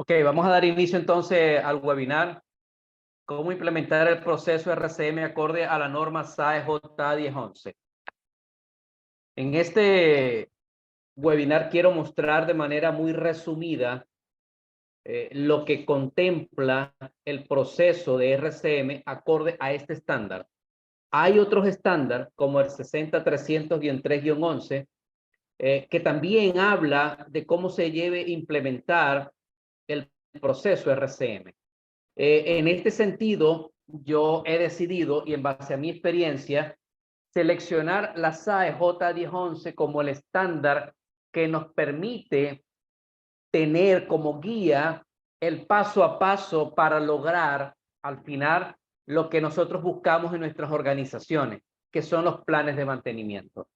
Ok, vamos a dar inicio entonces al webinar. ¿Cómo implementar el proceso RCM acorde a la norma SAE J1011? En este webinar quiero mostrar de manera muy resumida lo que contempla el proceso de RCM acorde a este estándar. Hay otros estándares como el 60300-3-11 que también habla de cómo se debe implementar el proceso RCM. En este sentido, yo he decidido, y en base a mi experiencia, seleccionar la SAE J1011 como el estándar que nos permite tener como guía el paso a paso para lograr al final lo que nosotros buscamos en nuestras organizaciones, que son los planes de mantenimiento.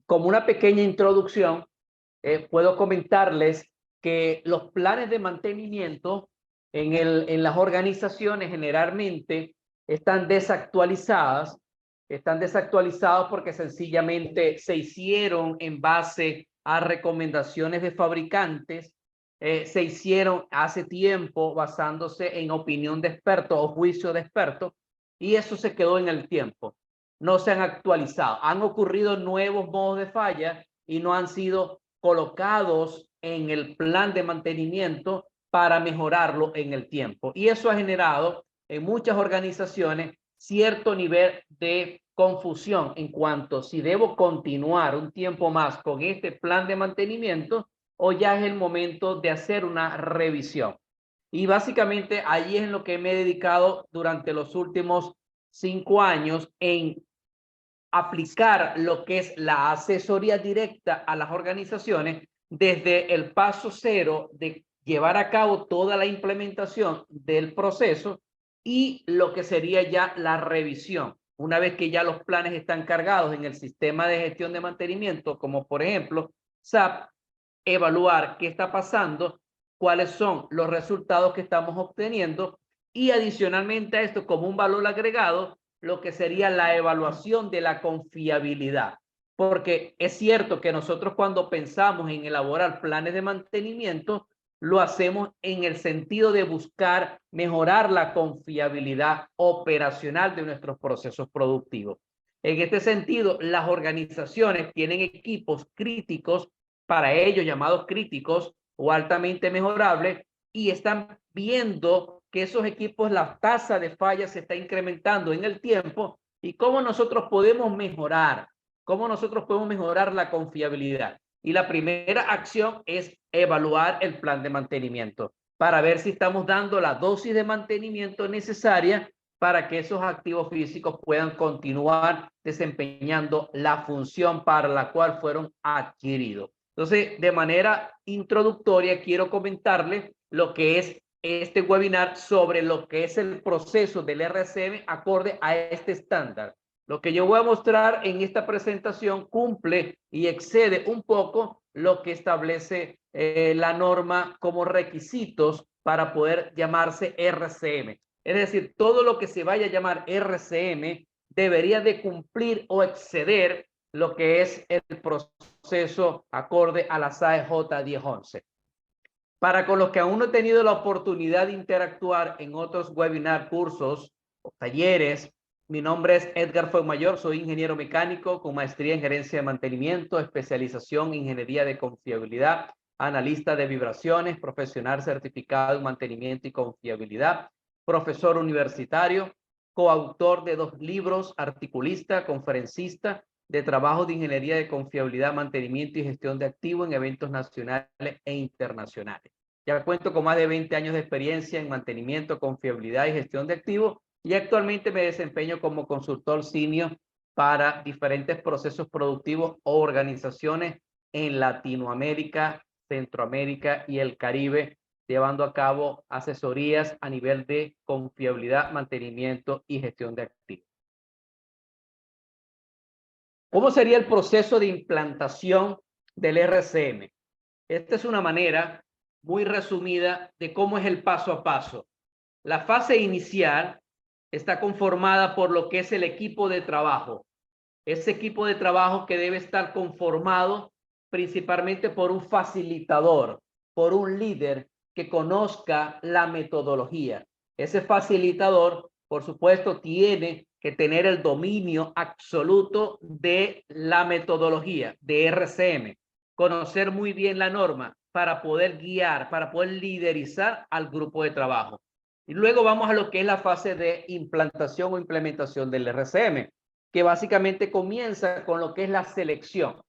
Como una pequeña introducción, puedo comentarles que los planes de mantenimiento en las organizaciones generalmente están desactualizados porque sencillamente se hicieron en base a recomendaciones de fabricantes, se hicieron hace tiempo basándose en opinión de expertos o juicio de expertos, y eso se quedó en el tiempo. No se han actualizado. Han ocurrido nuevos modos de falla y no han sido colocados en el plan de mantenimiento para mejorarlo en el tiempo. Y eso ha generado en muchas organizaciones cierto nivel de confusión en cuanto si debo continuar un tiempo más con este plan de mantenimiento o ya es el momento de hacer una revisión. Y básicamente allí es en lo que me he dedicado durante los últimos 5 años, en aplicar lo que es la asesoría directa a las organizaciones desde el paso cero de llevar a cabo toda la implementación del proceso y lo que sería ya la revisión. Una vez que ya los planes están cargados en el sistema de gestión de mantenimiento, como por ejemplo SAP, evaluar qué está pasando, cuáles son los resultados que estamos obteniendo y adicionalmente a esto, como un valor agregado, lo que sería la evaluación de la confiabilidad. Porque es cierto que nosotros cuando pensamos en elaborar planes de mantenimiento, lo hacemos en el sentido de buscar mejorar la confiabilidad operacional de nuestros procesos productivos. En este sentido, las organizaciones tienen equipos críticos para ellos, llamados críticos o altamente mejorables, y están viendo que esos equipos, la tasa de falla se está incrementando en el tiempo y cómo nosotros podemos mejorar la confiabilidad. Y la primera acción es evaluar el plan de mantenimiento para ver si estamos dando la dosis de mantenimiento necesaria para que esos activos físicos puedan continuar desempeñando la función para la cual fueron adquiridos. Entonces, de manera introductoria, quiero comentarles lo que es este webinar sobre lo que es el proceso del RCM acorde a este estándar. Lo que yo voy a mostrar en esta presentación cumple y excede un poco lo que establece la norma como requisitos para poder llamarse RCM. Es decir, todo lo que se vaya a llamar RCM debería de cumplir o exceder lo que es el proceso acorde a la SAE J1011. Para con los que aún no he tenido la oportunidad de interactuar en otros webinars, cursos o talleres, mi nombre es Edgar Fuenmayor, soy ingeniero mecánico con maestría en gerencia de mantenimiento, especialización en ingeniería de confiabilidad, analista de vibraciones, profesional certificado en mantenimiento y confiabilidad, profesor universitario, coautor de 2 libros, articulista, conferencista de trabajo de ingeniería de confiabilidad, mantenimiento y gestión de activos en eventos nacionales e internacionales. Ya cuento con más de 20 años de experiencia en mantenimiento, confiabilidad y gestión de activos y actualmente me desempeño como consultor senior para diferentes procesos productivos o organizaciones en Latinoamérica, Centroamérica y el Caribe, llevando a cabo asesorías a nivel de confiabilidad, mantenimiento y gestión de activos. ¿Cómo sería el proceso de implantación del RCM? Esta es una manera muy resumida de cómo es el paso a paso. La fase inicial está conformada por lo que es el equipo de trabajo. Ese equipo de trabajo que debe estar conformado principalmente por un facilitador, por un líder que conozca la metodología. Ese facilitador, por supuesto, tiene que tener el dominio absoluto de la metodología de RCM, conocer muy bien la norma para poder guiar, para poder liderizar al grupo de trabajo. Y luego vamos a lo que es la fase de implantación o implementación del RCM, que básicamente comienza con lo que es la selección,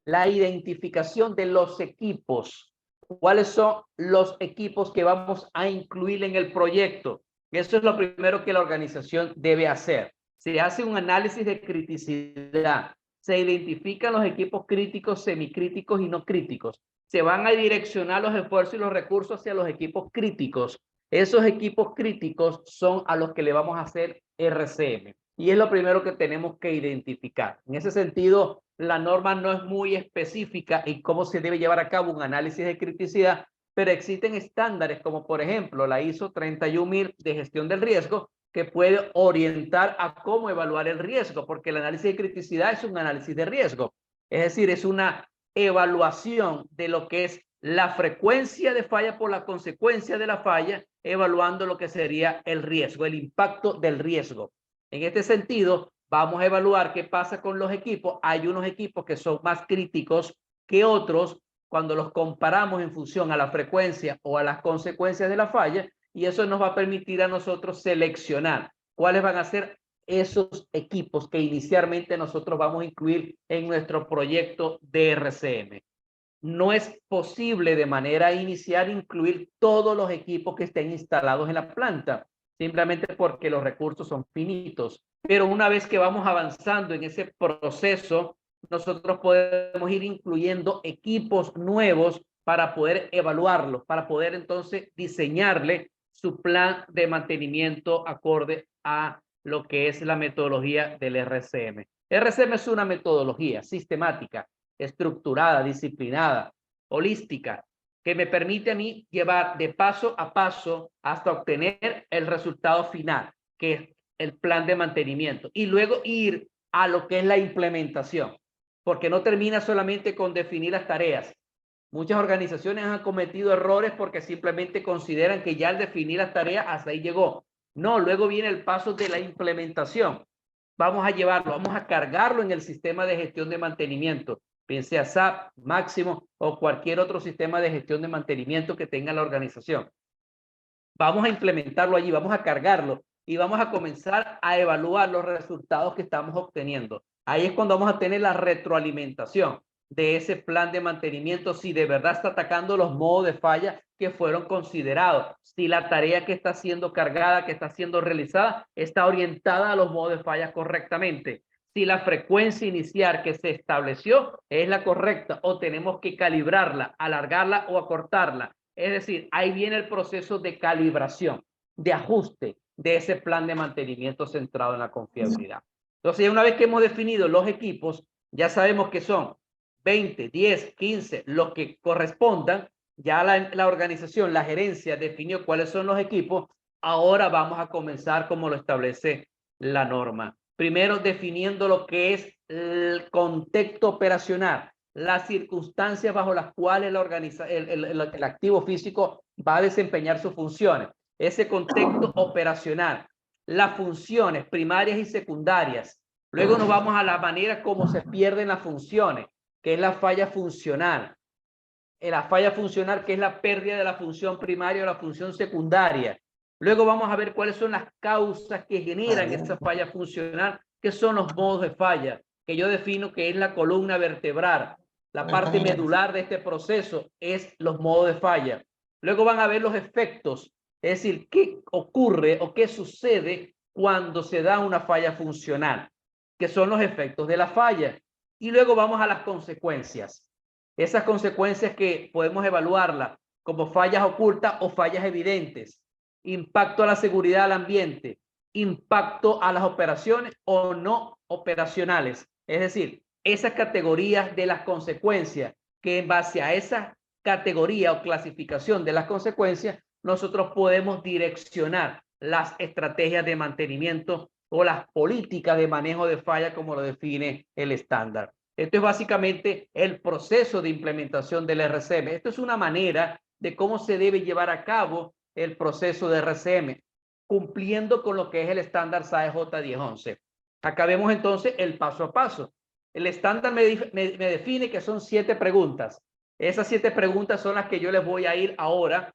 la identificación de los equipos. ¿Cuáles son los equipos que vamos a incluir en el proyecto? Eso es lo primero que la organización debe hacer. Se hace un análisis de criticidad. Se identifican los equipos críticos, semicríticos y no críticos. Se van a direccionar los esfuerzos y los recursos hacia los equipos críticos. Esos equipos críticos son a los que le vamos a hacer RCM. Y es lo primero que tenemos que identificar. En ese sentido, la norma no es muy específica en cómo se debe llevar a cabo un análisis de criticidad, pero existen estándares como por ejemplo la ISO 31000 de gestión del riesgo que puede orientar a cómo evaluar el riesgo, porque el análisis de criticidad es un análisis de riesgo. Es decir, es una evaluación de lo que es la frecuencia de falla por la consecuencia de la falla, evaluando lo que sería el riesgo, el impacto del riesgo. En este sentido, vamos a evaluar qué pasa con los equipos. Hay unos equipos que son más críticos que otros cuando los comparamos en función a la frecuencia o a las consecuencias de la falla, y eso nos va a permitir a nosotros seleccionar cuáles van a ser esos equipos que inicialmente nosotros vamos a incluir en nuestro proyecto de RCM. No es posible de manera inicial incluir todos los equipos que estén instalados en la planta, simplemente porque los recursos son finitos. Pero una vez que vamos avanzando en ese proceso, nosotros podemos ir incluyendo equipos nuevos para poder evaluarlos, para poder entonces diseñarle su plan de mantenimiento acorde a lo que es la metodología del RCM. RCM es una metodología sistemática, estructurada, disciplinada, holística, que me permite a mí llevar de paso a paso hasta obtener el resultado final, que es el plan de mantenimiento, y luego ir a lo que es la implementación, porque no termina solamente con definir las tareas. Muchas organizaciones han cometido errores porque simplemente consideran que ya al definir las tareas hasta ahí llegó. No, luego viene el paso de la implementación. Vamos a llevarlo, vamos a cargarlo en el sistema de gestión de mantenimiento, piense a SAP, Máximo o cualquier otro sistema de gestión de mantenimiento que tenga la organización. Vamos a implementarlo allí, vamos a cargarlo y vamos a comenzar a evaluar los resultados que estamos obteniendo. Ahí es cuando vamos a tener la retroalimentación de ese plan de mantenimiento, si de verdad está atacando los modos de falla que fueron considerados, si la tarea que está siendo cargada, que está siendo realizada, está orientada a los modos de falla correctamente, si la frecuencia inicial que se estableció es la correcta o tenemos que calibrarla, alargarla o acortarla. Es decir, ahí viene el proceso de calibración, de ajuste de ese plan de mantenimiento centrado en la confiabilidad. Entonces, una vez que hemos definido los equipos, ya sabemos que son 20, 10, 15, los que correspondan, ya la organización, la gerencia definió cuáles son los equipos, ahora vamos a comenzar como lo establece la norma. Primero definiendo lo que es el contexto operacional, las circunstancias bajo las cuales el activo físico va a desempeñar sus funciones, ese contexto operacional, las funciones primarias y secundarias. Luego nos vamos a la manera como se pierden las funciones, que es la falla funcional. La falla funcional, que es la pérdida de la función primaria o la función secundaria. Luego vamos a ver cuáles son las causas que generan esa falla funcional, que son los modos de falla, que yo defino que es la columna vertebral. La parte medular de este proceso es los modos de falla. Luego van a ver los efectos, es decir, qué ocurre o qué sucede cuando se da una falla funcional, que son los efectos de la falla. Y luego vamos a las consecuencias. Esas consecuencias que podemos evaluarlas como fallas ocultas o fallas evidentes, impacto a la seguridad del ambiente, impacto a las operaciones o no operacionales. Es decir, esas categorías de las consecuencias, que en base a esa categoría o clasificación de las consecuencias, nosotros podemos direccionar las estrategias de mantenimiento o las políticas de manejo de falla como lo define el estándar. Esto es básicamente el proceso de implementación del RCM. Esto es una manera de cómo se debe llevar a cabo el proceso de RCM, cumpliendo con lo que es el estándar SAE J1011. Acá vemos entonces el paso a paso. El estándar me define que son 7 preguntas. Esas 7 preguntas son las que yo les voy a ir ahora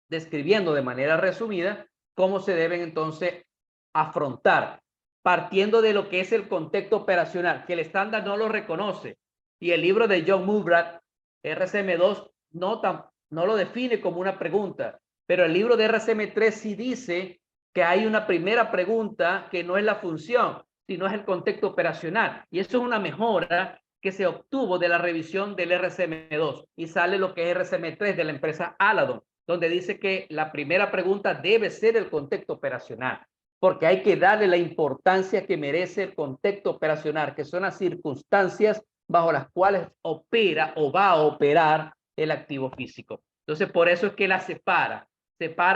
describiendo de manera resumida cómo se deben entonces afrontar, partiendo de lo que es el contexto operacional, que el estándar no lo reconoce. Y el libro de John Mubrath, RCM2, no lo define como una pregunta, pero el libro de RCM3 sí dice que hay una primera pregunta que no es la función, sino es el contexto operacional. Y eso es una mejora que se obtuvo de la revisión del RCM2 y sale lo que es RCM3 de la empresa Aladon, donde dice que la primera pregunta debe ser el contexto operacional, porque hay que darle la importancia que merece el contexto operacional, que son las circunstancias bajo las cuales opera o va a operar el activo físico. Entonces, por eso es que la separa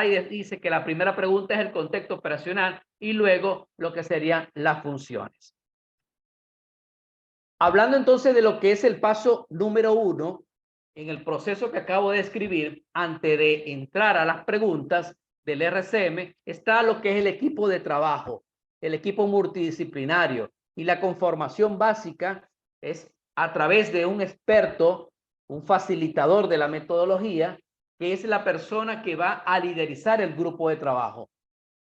y dice que la primera pregunta es el contexto operacional y luego lo que serían las funciones. Hablando entonces de lo que es el paso número 1, en el proceso que acabo de describir, antes de entrar a las preguntas del RCM, está lo que es el equipo de trabajo, el equipo multidisciplinario, y la conformación básica es a través de un experto, un facilitador de la metodología, que es la persona que va a liderizar el grupo de trabajo.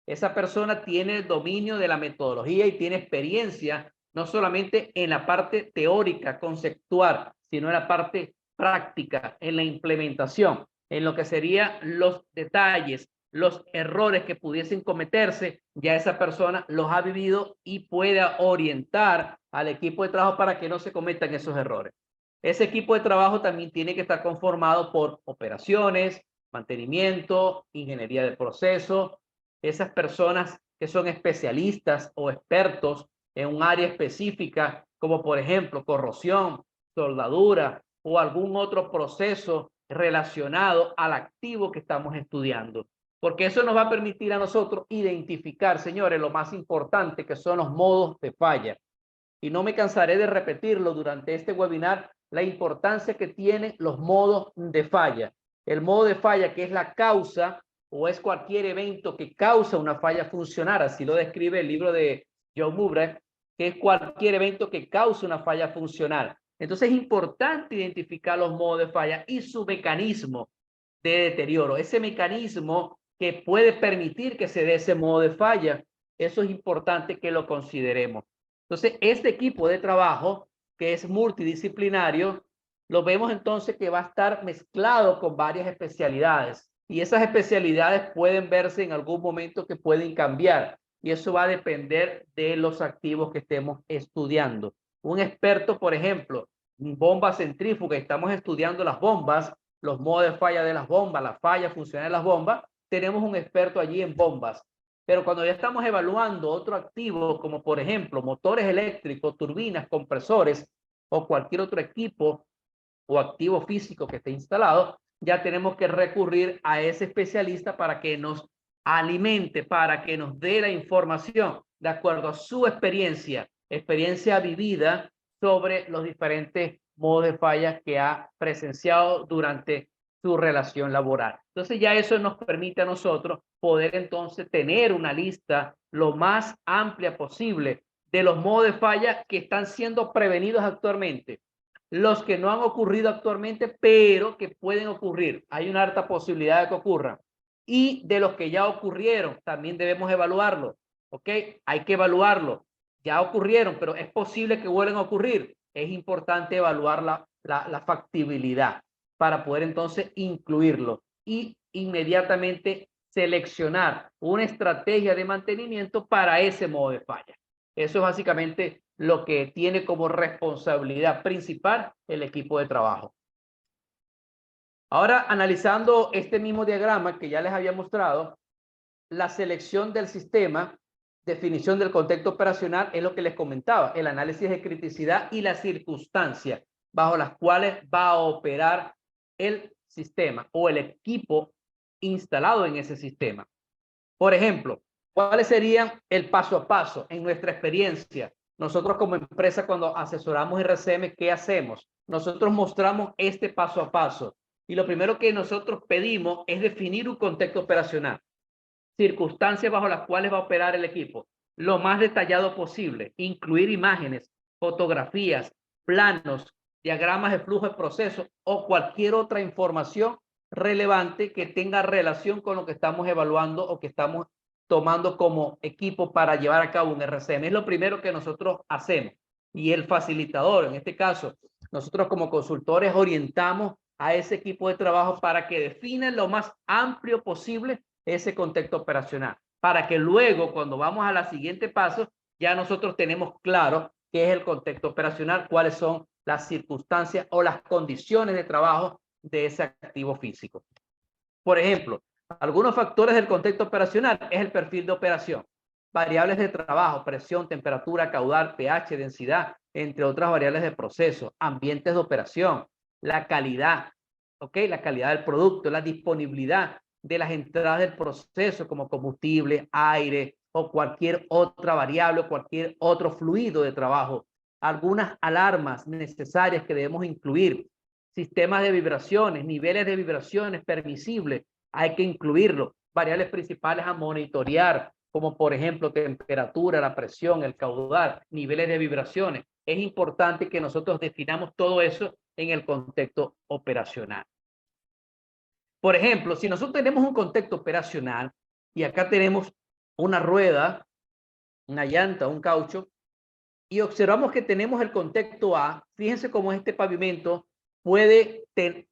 Esa persona tiene el dominio de la metodología y tiene experiencia no solamente en la parte teórica, conceptual, sino en la parte práctica, en la implementación, en lo que serían los detalles, los errores que pudiesen cometerse, ya esa persona los ha vivido y puede orientar al equipo de trabajo para que no se cometan esos errores. Ese equipo de trabajo también tiene que estar conformado por operaciones, mantenimiento, ingeniería del proceso, esas personas que son especialistas o expertos en un área específica, como por ejemplo corrosión, soldadura o algún otro proceso relacionado al activo que estamos estudiando. Porque eso nos va a permitir a nosotros identificar, señores, lo más importante que son los modos de falla. Y no me cansaré de repetirlo durante este webinar, la importancia que tienen los modos de falla. El modo de falla, que es la causa o es cualquier evento que causa una falla funcional, así lo describe el libro de John Mubrath, que es cualquier evento que causa una falla funcional. Entonces es importante identificar los modos de falla y su mecanismo de deterioro, ese mecanismo que puede permitir que se dé ese modo de falla. Eso es importante que lo consideremos. Entonces, este equipo de trabajo, que es multidisciplinario, lo vemos entonces que va a estar mezclado con varias especialidades. Y esas especialidades pueden verse en algún momento que pueden cambiar. Y eso va a depender de los activos que estemos estudiando. Un experto, por ejemplo, en bomba centrífuga, estamos estudiando las bombas, los modos de falla de las bombas, la falla funcional de las bombas, tenemos un experto allí en bombas. Pero cuando ya estamos evaluando otro activo, como por ejemplo motores eléctricos, turbinas, compresores o cualquier otro equipo o activo físico que esté instalado, ya tenemos que recurrir a ese especialista para que nos alimente, para que nos dé la información de acuerdo a su experiencia vivida sobre los diferentes modos de falla que ha presenciado durante su relación laboral. Entonces ya eso nos permite a nosotros poder entonces tener una lista lo más amplia posible de los modos de falla que están siendo prevenidos actualmente, los que no han ocurrido actualmente, pero que pueden ocurrir. Hay una alta posibilidad de que ocurran. Y de los que ya ocurrieron, también debemos evaluarlo. ¿Ok? Hay que evaluarlo. Ya ocurrieron, pero es posible que vuelvan a ocurrir. Es importante evaluar la factibilidad para poder entonces incluirlo y inmediatamente seleccionar una estrategia de mantenimiento para ese modo de falla. Eso es básicamente lo que tiene como responsabilidad principal el equipo de trabajo. Ahora, analizando este mismo diagrama que ya les había mostrado, la selección del sistema, definición del contexto operacional, es lo que les comentaba, el análisis de criticidad y las circunstancias bajo las cuales va a operar el sistema o el equipo instalado en ese sistema. Por ejemplo, ¿cuáles serían el paso a paso en nuestra experiencia? Nosotros como empresa, cuando asesoramos RCM, ¿qué hacemos? Nosotros mostramos este paso a paso. Y lo primero que nosotros pedimos es definir un contexto operacional, circunstancias bajo las cuales va a operar el equipo, lo más detallado posible, incluir imágenes, fotografías, planos, diagramas de flujo de proceso o cualquier otra información relevante que tenga relación con lo que estamos evaluando o que estamos tomando como equipo para llevar a cabo un RCM. Es lo primero que nosotros hacemos. Y el facilitador, en este caso, nosotros como consultores orientamos a ese equipo de trabajo para que definen lo más amplio posible ese contexto operacional, para que luego, cuando vamos a la siguiente paso, ya nosotros tenemos claro qué es el contexto operacional, cuáles son las circunstancias o las condiciones de trabajo de ese activo físico. Por ejemplo, algunos factores del contexto operacional es el perfil de operación, variables de trabajo, presión, temperatura, caudal, pH, densidad, entre otras variables de proceso, ambientes de operación, la calidad, ¿ok? La calidad del producto, la disponibilidad de las entradas del proceso como combustible, aire o cualquier otra variable o cualquier otro fluido de trabajo. Algunas alarmas necesarias que debemos incluir, sistemas de vibraciones, niveles de vibraciones permisibles, hay que incluirlo. Variables principales a monitorear, como por ejemplo temperatura, la presión, el caudal, niveles de vibraciones. Es importante que nosotros definamos todo eso en el contexto operacional. Por ejemplo, si nosotros tenemos un contexto operacional y acá tenemos una rueda, una llanta, un caucho, y observamos que tenemos el contexto A, fíjense cómo este pavimento puede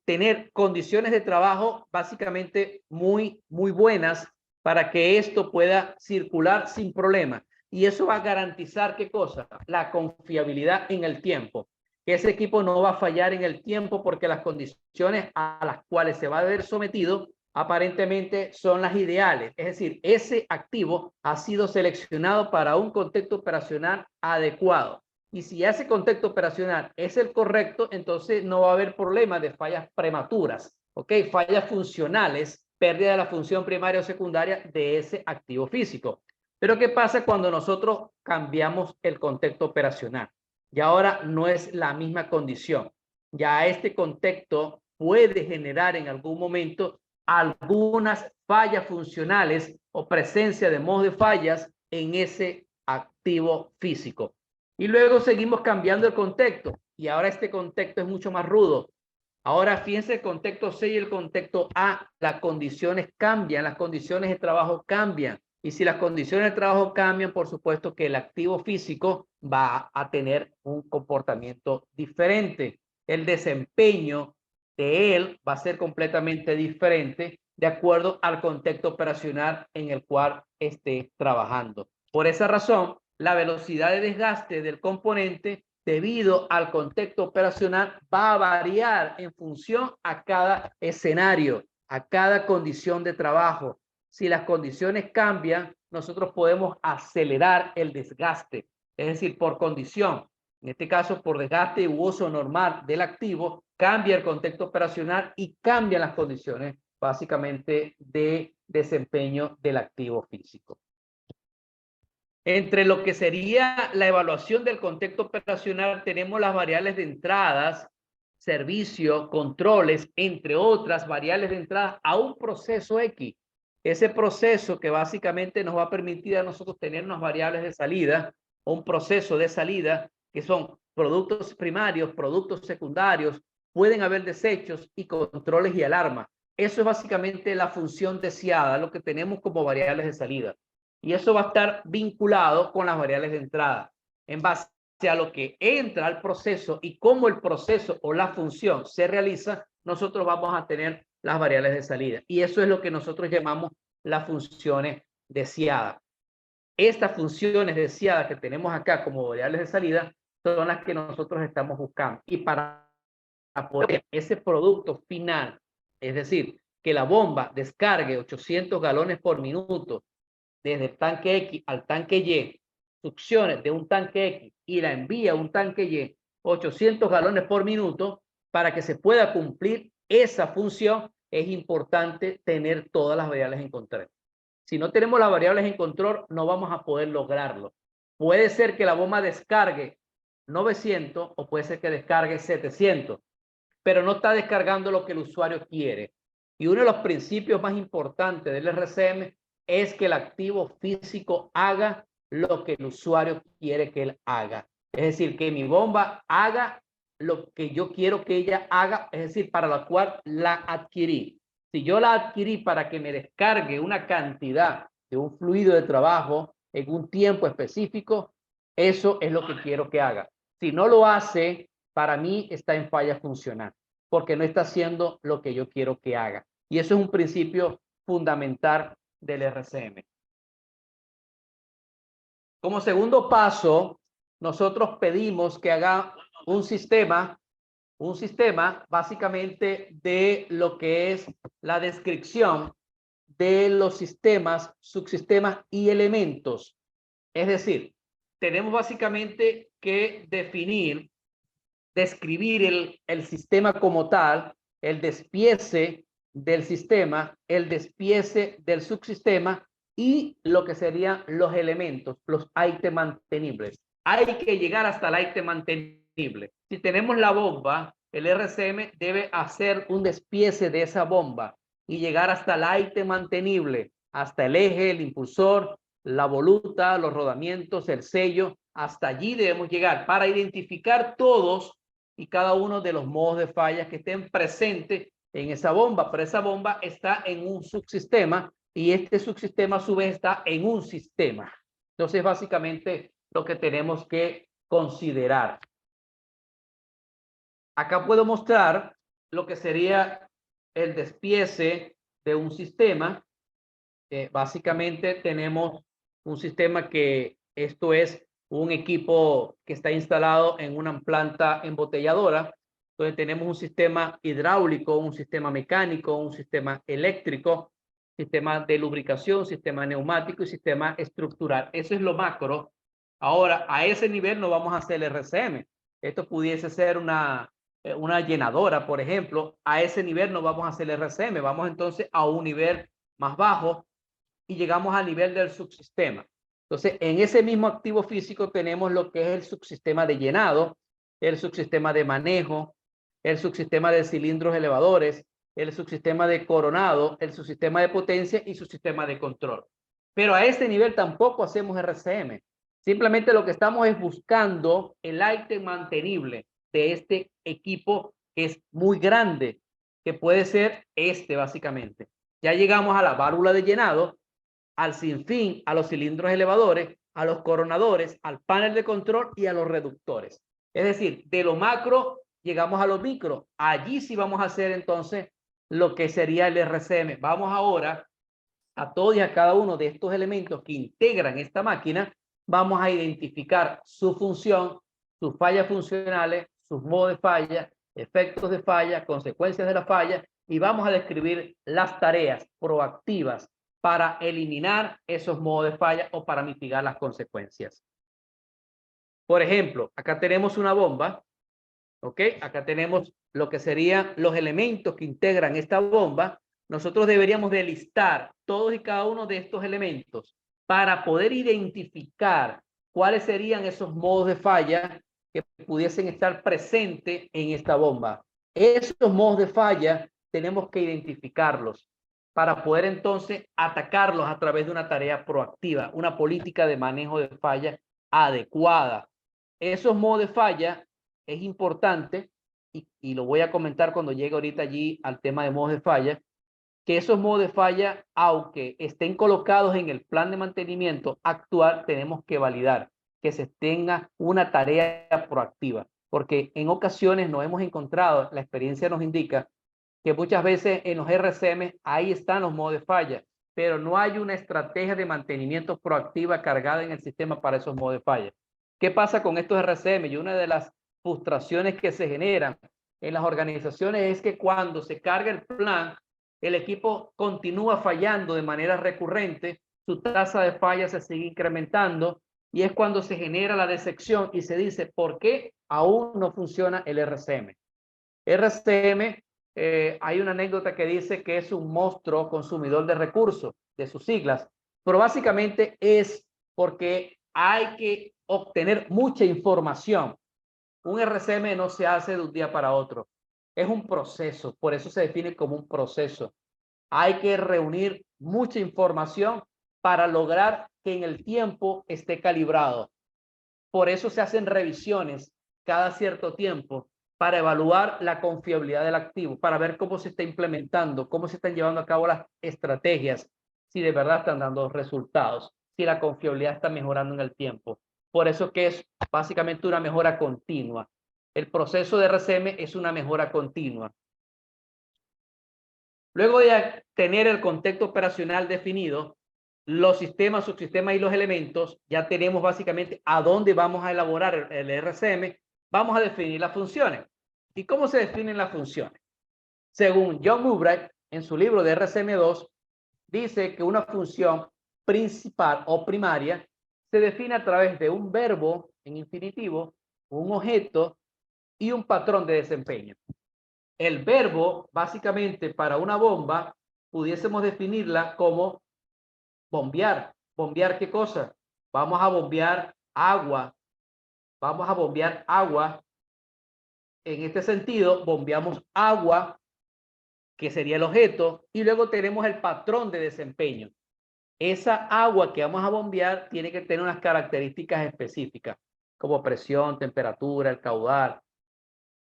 tener condiciones de trabajo básicamente muy buenas para que esto pueda circular sin problema. Y eso va a garantizar, ¿qué cosa? La confiabilidad en el tiempo. Que ese equipo no va a fallar en el tiempo porque las condiciones a las cuales se va a ver sometido aparentemente son las ideales. Es decir, ese activo ha sido seleccionado para un contexto operacional adecuado. Y si ese contexto operacional es el correcto, entonces no va a haber problema de fallas prematuras, ¿ok? Fallas funcionales, pérdida de la función primaria o secundaria de ese activo físico. Pero ¿qué pasa cuando nosotros cambiamos el contexto operacional? Y ahora no es la misma condición. Ya este contexto puede generar en algún momento algunas fallas funcionales o presencia de modos de fallas en ese activo físico. Y luego seguimos cambiando el contexto y ahora este contexto es mucho más rudo. Ahora fíjense el contexto C y el contexto A, las condiciones cambian, las condiciones de trabajo cambian. Y si las condiciones de trabajo cambian, por supuesto que el activo físico va a tener un comportamiento diferente. El desempeño de él va a ser completamente diferente de acuerdo al contexto operacional en el cual esté trabajando. Por esa razón, la velocidad de desgaste del componente debido al contexto operacional va a variar en función a cada escenario, a cada condición de trabajo. Si las condiciones cambian, nosotros podemos acelerar el desgaste, es decir, por condición. En este caso, por desgaste u uso normal del activo, cambia el contexto operacional y cambian las condiciones básicamente de desempeño del activo físico. Entre lo que sería la evaluación del contexto operacional, tenemos las variables de entradas, servicio, controles, entre otras variables de entrada a un proceso X. Ese proceso que básicamente nos va a permitir a nosotros tener unas variables de salida o un proceso de salida que son productos primarios, productos secundarios, pueden haber desechos y controles y alarmas. Eso es básicamente la función deseada, lo que tenemos como variables de salida. Y eso va a estar vinculado con las variables de entrada, en base a lo que entra al proceso y cómo el proceso o la función se realiza, nosotros vamos a tener las variables de salida. Y eso es lo que nosotros llamamos las funciones deseadas. Estas funciones deseadas que tenemos acá como variables de salida son las que nosotros estamos buscando. Y para poder ese producto final, es decir, que la bomba descargue 800 galones por minuto desde el tanque X al tanque Y, succiones de un tanque X y la envía a un tanque Y, 800 galones por minuto, para que se pueda cumplir esa función, es importante tener todas las variables en control. Si no tenemos las variables en control, no vamos a poder lograrlo. Puede ser que la bomba descargue 900 o puede ser que descargue 700, pero no está descargando lo que el usuario quiere. Y uno de los principios más importantes del RCM es que el activo físico haga lo que el usuario quiere que él haga. Es decir, que mi bomba haga lo que yo quiero que ella haga, es decir, para la cual la adquirí. Si yo la adquirí para que me descargue una cantidad de un fluido de trabajo en un tiempo específico, eso es lo que quiero que haga. Si no lo hace, para mí está en falla funcional, porque no está haciendo lo que yo quiero que haga. Y eso es un principio fundamental del RCM. Como segundo paso, nosotros pedimos que haga un sistema básicamente de lo que es la descripción de los sistemas, subsistemas y elementos. Es decir, tenemos básicamente que definir, describir el sistema como tal, el despiece del sistema, el despiece del subsistema y lo que serían los elementos, los ítems mantenibles. Hay que llegar hasta el ítem mantenible. Si tenemos la bomba, el RCM debe hacer un despiece de esa bomba y llegar hasta el ítem mantenible, hasta el eje, el impulsor, la voluta, los rodamientos, el sello. Hasta allí debemos llegar para identificar todos y cada uno de los modos de fallas que estén presentes en esa bomba, pero esa bomba está en un subsistema y este subsistema a su vez está en un sistema. Entonces, básicamente lo que tenemos que considerar. Acá puedo mostrar lo que sería el despiece de un sistema. Básicamente tenemos un sistema que esto es un equipo que está instalado en una planta embotelladora, donde tenemos un sistema hidráulico, un sistema mecánico, un sistema eléctrico, sistema de lubricación, sistema neumático y sistema estructural. Eso es lo macro. Ahora, a ese nivel no vamos a hacer el RCM. Esto pudiese ser una llenadora, por ejemplo. A ese nivel no vamos a hacer el RCM. Vamos entonces a un nivel más bajo y llegamos al nivel del subsistema. Entonces, en ese mismo activo físico tenemos lo que es el subsistema de llenado, el subsistema de manejo, el subsistema de cilindros elevadores, el subsistema de coronado, el subsistema de potencia y subsistema de control. Pero a este nivel tampoco hacemos RCM. Simplemente lo que estamos es buscando el ítem mantenible de este equipo que es muy grande, que puede ser básicamente. Ya llegamos a la válvula de llenado, al sinfín, a los cilindros elevadores, a los coronadores, al panel de control y a los reductores. Es decir, de lo macro llegamos a lo micro. Allí sí vamos a hacer entonces lo que sería el RCM. Vamos ahora a todos y a cada uno de estos elementos que integran esta máquina, vamos a identificar su función, sus fallas funcionales, sus modos de falla, efectos de falla, consecuencias de la falla, y vamos a describir las tareas proactivas para eliminar esos modos de falla o para mitigar las consecuencias. Por ejemplo, acá tenemos una bomba, ¿ok? Acá tenemos lo que serían los elementos que integran esta bomba. Nosotros deberíamos de listar todos y cada uno de estos elementos para poder identificar cuáles serían esos modos de falla que pudiesen estar presentes en esta bomba. Esos modos de falla tenemos que identificarlos para poder entonces atacarlos a través de una tarea proactiva, una política de manejo de falla adecuada. Esos modos de falla es importante, y lo voy a comentar cuando llegue ahorita allí al tema de modos de falla, que esos modos de falla, aunque estén colocados en el plan de mantenimiento actual, tenemos que validar que se tenga una tarea proactiva, porque en ocasiones nos hemos encontrado, la experiencia nos indica, que muchas veces en los RCM ahí están los modos de falla, pero no hay una estrategia de mantenimiento proactiva cargada en el sistema para esos modos de falla. ¿Qué pasa con estos RCM? Y una de las frustraciones que se generan en las organizaciones es que cuando se carga el plan, el equipo continúa fallando de manera recurrente, su tasa de falla se sigue incrementando y es cuando se genera la decepción y se dice, ¿por qué aún no funciona el RCM? RCM, hay una anécdota que dice que es un monstruo consumidor de recursos, de sus siglas, pero básicamente es porque hay que obtener mucha información. Un RCM no se hace de un día para otro. es un proceso, por eso se define como un proceso. Hay que reunir mucha información para lograr que en el tiempo esté calibrado. Por eso se hacen revisiones cada cierto tiempo para evaluar la confiabilidad del activo, para ver cómo se está implementando, cómo se están llevando a cabo las estrategias, si de verdad están dando resultados, si la confiabilidad está mejorando en el tiempo. Por eso que es básicamente una mejora continua. El proceso de RCM es una mejora continua. Luego de tener el contexto operacional definido, los sistemas, subsistemas y los elementos, ya tenemos básicamente a dónde vamos a elaborar el RCM, vamos a definir las funciones. ¿Y cómo se definen las funciones? Según John Murray, en su libro de RCM2, dice que una función principal o primaria se define a través de un verbo en infinitivo, un objeto y un patrón de desempeño. El verbo, básicamente, para una bomba, pudiésemos definirla como bombear. ¿Bombear qué cosa? Vamos a bombear agua. Vamos a bombear agua. En este sentido, bombeamos agua, que sería el objeto, y luego tenemos el patrón de desempeño. Esa agua que vamos a bombear tiene que tener unas características específicas, como presión, temperatura, el caudal,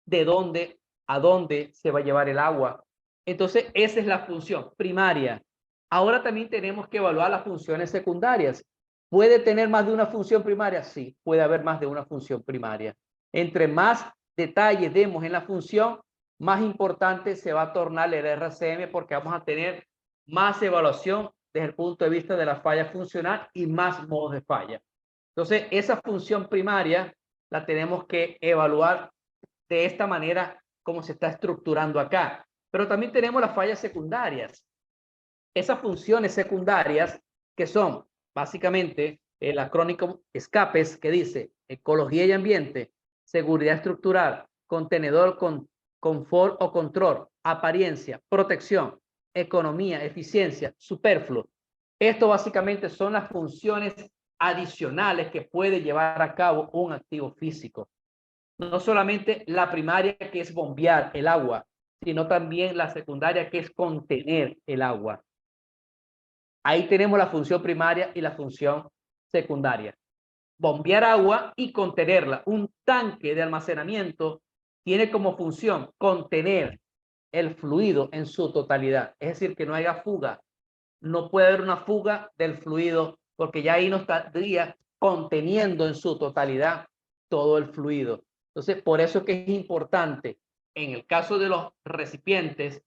de dónde a dónde se va a llevar el agua. Entonces, esa es la función primaria. Ahora también tenemos que evaluar las funciones secundarias. ¿Puede tener más de una función primaria? Sí, puede haber más de una función primaria. Entre más detalles demos en la función, más importante se va a tornar el RCM, porque vamos a tener más evaluación desde el punto de vista de la falla funcional y más modos de falla. Entonces, esa función primaria la tenemos que evaluar de esta manera como se está estructurando acá. Pero también tenemos las fallas secundarias. Esas funciones secundarias que son básicamente el acrónimo ESCAPES, que dice ecología y ambiente, seguridad estructural, contenedor, confort o control, apariencia, protección, economía, eficiencia, superfluo. Esto básicamente son las funciones adicionales que puede llevar a cabo un activo físico. No solamente la primaria, que es bombear el agua, sino también la secundaria, que es contener el agua. Ahí tenemos la función primaria y la función secundaria. Bombear agua y contenerla. Un tanque de almacenamiento tiene como función contener el fluido en su totalidad. Es decir, que no haya fuga. No puede haber una fuga del fluido, porque ya ahí no estaría conteniendo en su totalidad todo el fluido. Entonces, por eso que es importante, en el caso de los recipientes,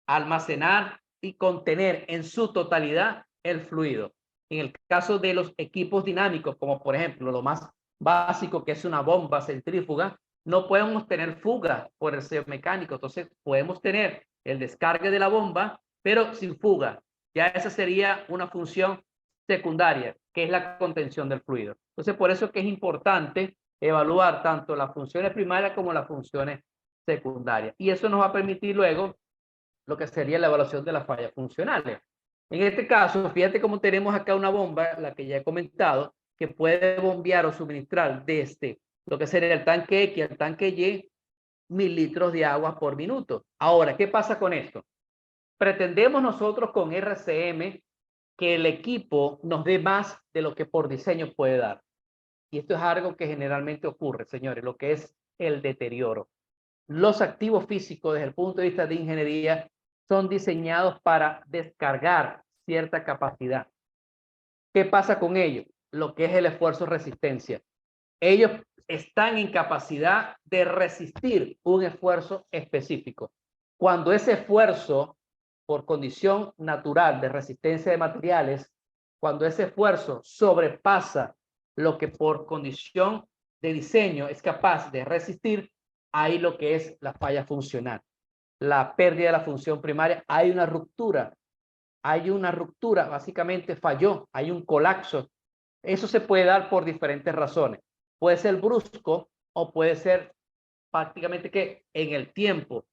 almacenar y contener en su totalidad el fluido. En el caso de los equipos dinámicos, como por ejemplo lo más básico, que es una bomba centrífuga, no podemos tener fuga por el sello mecánico. Entonces, podemos tener el descargue de la bomba, pero sin fuga. Ya esa sería una función secundaria, que es la contención del fluido. Entonces, por eso es que es importante evaluar tanto las funciones primarias como las funciones secundarias. Y eso nos va a permitir luego lo que sería la evaluación de las fallas funcionales. En este caso, fíjate cómo tenemos acá una bomba, la que ya he comentado, que puede bombear o suministrar desde lo que sería el tanque X al tanque Y 1000 litros de agua por minuto. Ahora, ¿qué pasa con esto? Pretendemos nosotros con RCM que el equipo nos dé más de lo que por diseño puede dar. Y esto es algo que generalmente ocurre, señores, lo que es el deterioro. Los activos físicos, desde el punto de vista de ingeniería, son diseñados para descargar cierta capacidad. ¿Qué pasa con ellos? Lo que es el esfuerzo resistencia. Ellos están en capacidad de resistir un esfuerzo específico. Cuando ese esfuerzo, por condición natural de resistencia de materiales, cuando ese esfuerzo sobrepasa lo que por condición de diseño es capaz de resistir, hay lo que es la falla funcional, la pérdida de la función primaria. Hay una ruptura, básicamente falló, hay un colapso. Eso se puede dar por diferentes razones. Puede ser brusco o puede ser prácticamente que en el tiempo,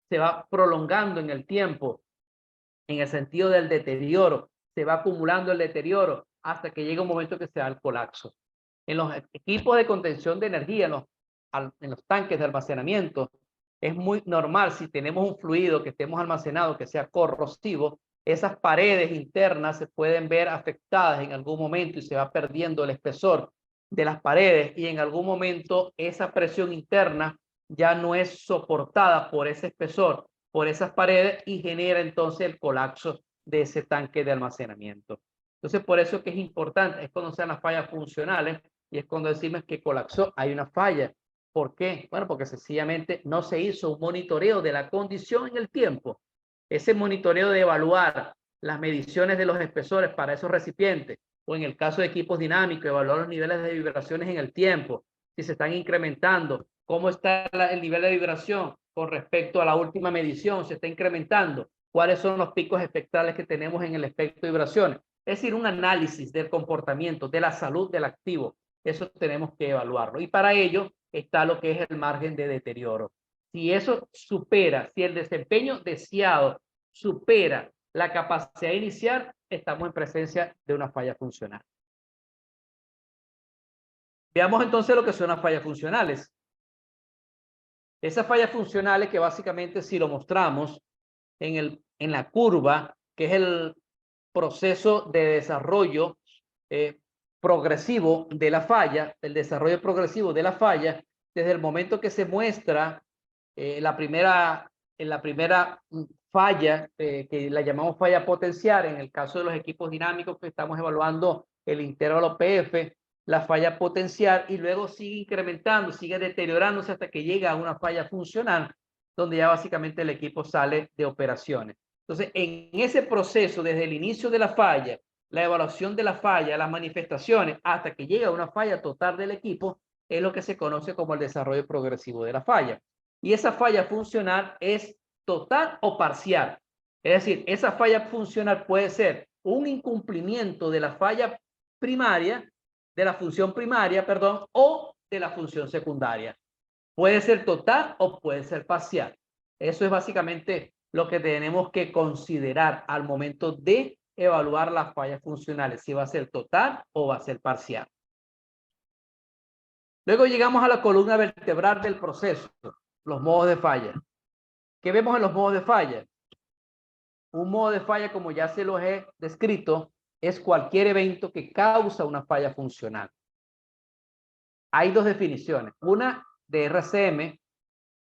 se va prolongando en el tiempo, en el sentido del deterioro, se va acumulando el deterioro hasta que llega un momento que se da el colapso. En los equipos de contención de energía, en los tanques de almacenamiento, es muy normal si tenemos un fluido que estemos almacenado que sea corrosivo, esas paredes internas se pueden ver afectadas en algún momento y se va perdiendo el espesor de las paredes y en algún momento esa presión interna ya no es soportada por ese espesor, por esas paredes y genera entonces el colapso de ese tanque de almacenamiento. Entonces, por eso que es importante, es cuando sean las fallas funcionales y es cuando decimos que colapsó, hay una falla. ¿Por qué? Bueno, porque sencillamente no se hizo un monitoreo de la condición en el tiempo. Ese monitoreo de evaluar las mediciones de los espesores para esos recipientes, o en el caso de equipos dinámicos, evaluar los niveles de vibraciones en el tiempo, si se están incrementando, cómo está el nivel de vibración con respecto a la última medición, se está incrementando, cuáles son los picos espectrales que tenemos en el espectro de vibraciones. Es decir, un análisis del comportamiento, de la salud del activo. Eso tenemos que evaluarlo. Y para ello está lo que es el margen de deterioro. Si eso supera, si el desempeño deseado supera la capacidad inicial, estamos en presencia de una falla funcional. Veamos entonces lo que son las fallas funcionales. Esas fallas funcionales que básicamente si lo mostramos en la curva, que es el proceso de desarrollo progresivo de la falla, el desarrollo progresivo de la falla, desde el momento que se muestra en la primera falla, que la llamamos falla potencial, en el caso de los equipos dinámicos que estamos evaluando el intervalo PF, la falla potencial, y luego sigue incrementando, sigue deteriorándose hasta que llega a una falla funcional, donde ya básicamente el equipo sale de operaciones. Entonces, en ese proceso, desde el inicio de la falla, la evaluación de la falla, las manifestaciones, hasta que llega a una falla total del equipo, es lo que se conoce como el desarrollo progresivo de la falla. Y esa falla funcional es total o parcial. Es decir, esa falla funcional puede ser un incumplimiento de la falla primaria, de la función primaria, perdón, o de la función secundaria. Puede ser total o puede ser parcial. Eso es básicamente lo que tenemos que considerar al momento de evaluar las fallas funcionales, si va a ser total o va a ser parcial. Luego llegamos a la columna vertebral del proceso, los modos de falla. ¿Qué vemos en los modos de falla? Un modo de falla, como ya se los he descrito, es cualquier evento que causa una falla funcional. Hay dos definiciones. Una de RCM,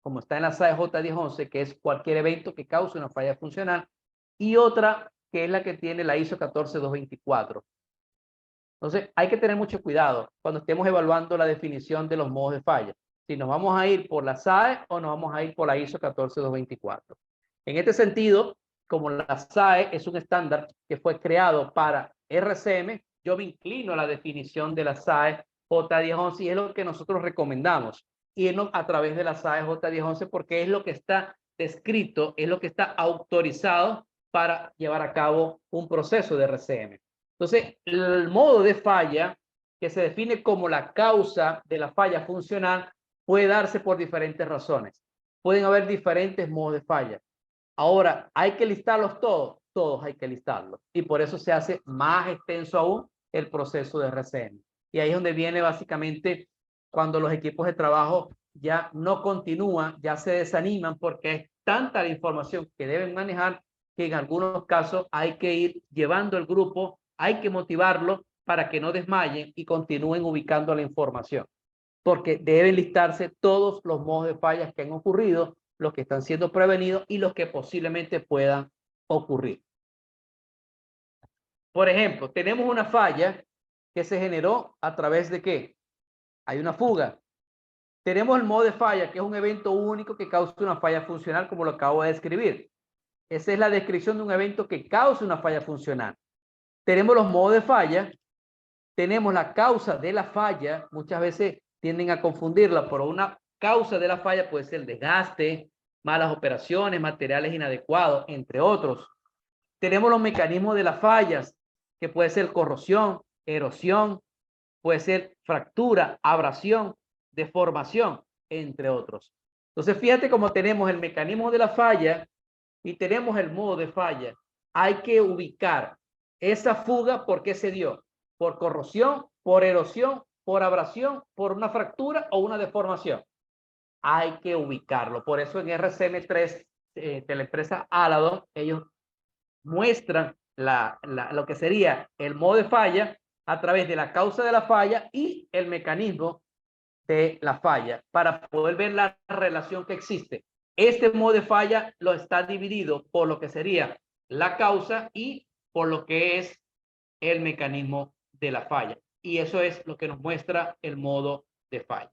como está en la SAE J1011, que es cualquier evento que cause una falla funcional, y otra que es la que tiene la ISO 14224. Entonces, hay que tener mucho cuidado cuando estemos evaluando la definición de los modos de falla. Si nos vamos a ir por la SAE o nos vamos a ir por la ISO 14224. En este sentido, como la SAE es un estándar que fue creado para RCM, yo me inclino a la definición de la SAE J1011 y es lo que nosotros recomendamos. Irnos a través de la SAE J1011 porque es lo que está descrito, es lo que está autorizado para llevar a cabo un proceso de RCM. Entonces, el modo de falla, que se define como la causa de la falla funcional, puede darse por diferentes razones. Pueden haber diferentes modos de falla. Ahora, ¿hay que listarlos todos? Todos hay que listarlos. Y por eso se hace más extenso aún el proceso de RCM. Y ahí es donde viene básicamente cuando los equipos de trabajo ya no continúan, ya se desaniman porque es tanta la información que deben manejar que en algunos casos hay que ir llevando el grupo, hay que motivarlo para que no desmayen y continúen ubicando la información. Porque deben listarse todos los modos de fallas que han ocurrido, los que están siendo prevenidos y los que posiblemente puedan ocurrir. Por ejemplo, tenemos una falla que se generó a través de ¿qué? Hay una fuga. Tenemos el modo de falla, que es un evento único que causa una falla funcional, como lo acabo de describir. Esa es la descripción de un evento que causa una falla funcional. Tenemos los modos de falla, tenemos la causa de la falla, muchas veces tienden a confundirla, por una causa de la falla puede ser desgaste, malas operaciones, materiales inadecuados, entre otros. Tenemos los mecanismos de las fallas, que puede ser corrosión, erosión, puede ser fractura, abrasión, deformación, entre otros. Entonces, fíjate cómo tenemos el mecanismo de la falla y tenemos el modo de falla. Hay que ubicar esa fuga, ¿por qué se dio? Por corrosión, por erosión, por abrasión, por una fractura o una deformación. hay que ubicarlo. Por eso en RCM3 de la empresa Aladon, ellos muestran lo que sería el modo de falla a través de la causa de la falla y el mecanismo de la falla para poder ver la relación que existe. Este modo de falla lo está dividido por lo que sería la causa y por lo que es el mecanismo de la falla. Y eso es lo que nos muestra el modo de falla.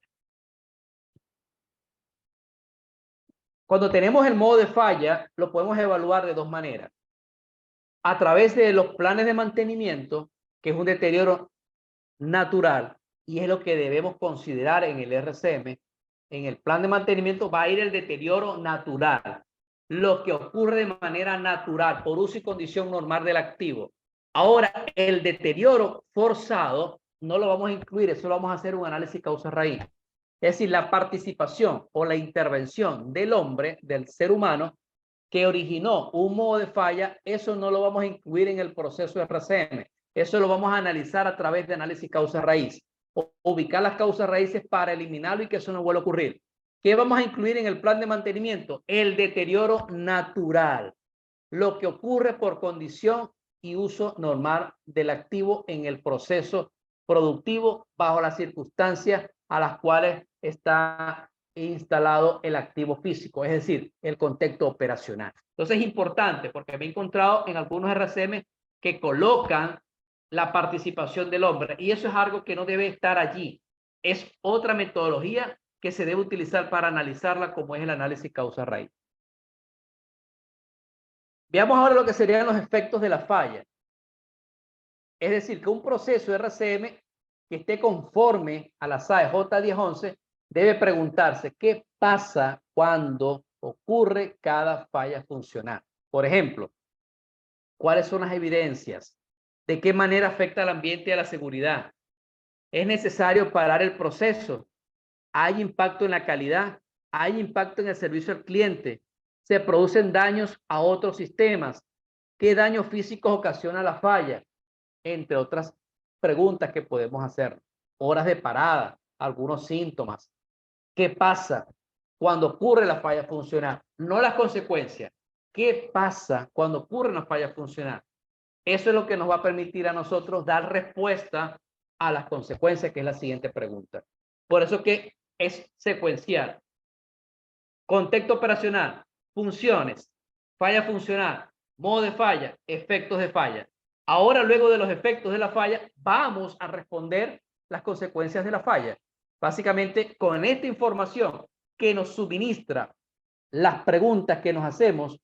Cuando tenemos el modo de falla, lo podemos evaluar de dos maneras. A través de los planes de mantenimiento, que es un deterioro natural, y es lo que debemos considerar en el RCM. En el plan de mantenimiento va a ir el deterioro natural, lo que ocurre de manera natural por uso y condición normal del activo. Ahora, el deterioro forzado no lo vamos a incluir, eso lo vamos a hacer un análisis causa-raíz. Es decir, la participación o la intervención del hombre, del ser humano, que originó un modo de falla, eso no lo vamos a incluir en el proceso de RCM. Eso lo vamos a analizar a través de análisis causa-raíz. Ubicar las causas raíces para eliminarlo y que eso no vuelva a ocurrir. ¿Qué vamos a incluir en el plan de mantenimiento? El deterioro natural, lo que ocurre por condición y uso normal del activo en el proceso productivo bajo las circunstancias a las cuales está instalado el activo físico, es decir, el contexto operacional. Entonces es importante porque me he encontrado en algunos RCM que colocan la participación del hombre y eso es algo que no debe estar allí. Es otra metodología que se debe utilizar para analizarla como es el análisis causa-raíz. Veamos ahora lo que serían los efectos de la falla. Es decir, que un proceso RCM que esté conforme a la SAE J1011 debe preguntarse qué pasa cuando ocurre cada falla funcional. Por ejemplo, ¿cuáles son las evidencias? ¿De qué manera afecta al ambiente y a la seguridad? ¿Es necesario parar el proceso? ¿Hay impacto en la calidad? ¿Hay impacto en el servicio al cliente? ¿Se producen daños a otros sistemas? ¿Qué daños físicos ocasiona la falla? Entre otras preguntas que podemos hacer. Horas de parada, algunos síntomas. ¿Qué pasa cuando ocurre la falla funcional? No las consecuencias. ¿Qué pasa cuando ocurre una falla funcional? Eso es lo que nos va a permitir a nosotros dar respuesta a las consecuencias, que es la siguiente pregunta. Por eso que es secuencial. Contexto operacional, funciones, falla funcional, modo de falla, efectos de falla. Ahora, luego de los efectos de la falla, vamos a responder las consecuencias de la falla. Básicamente, con esta información que nos suministra las preguntas que nos hacemos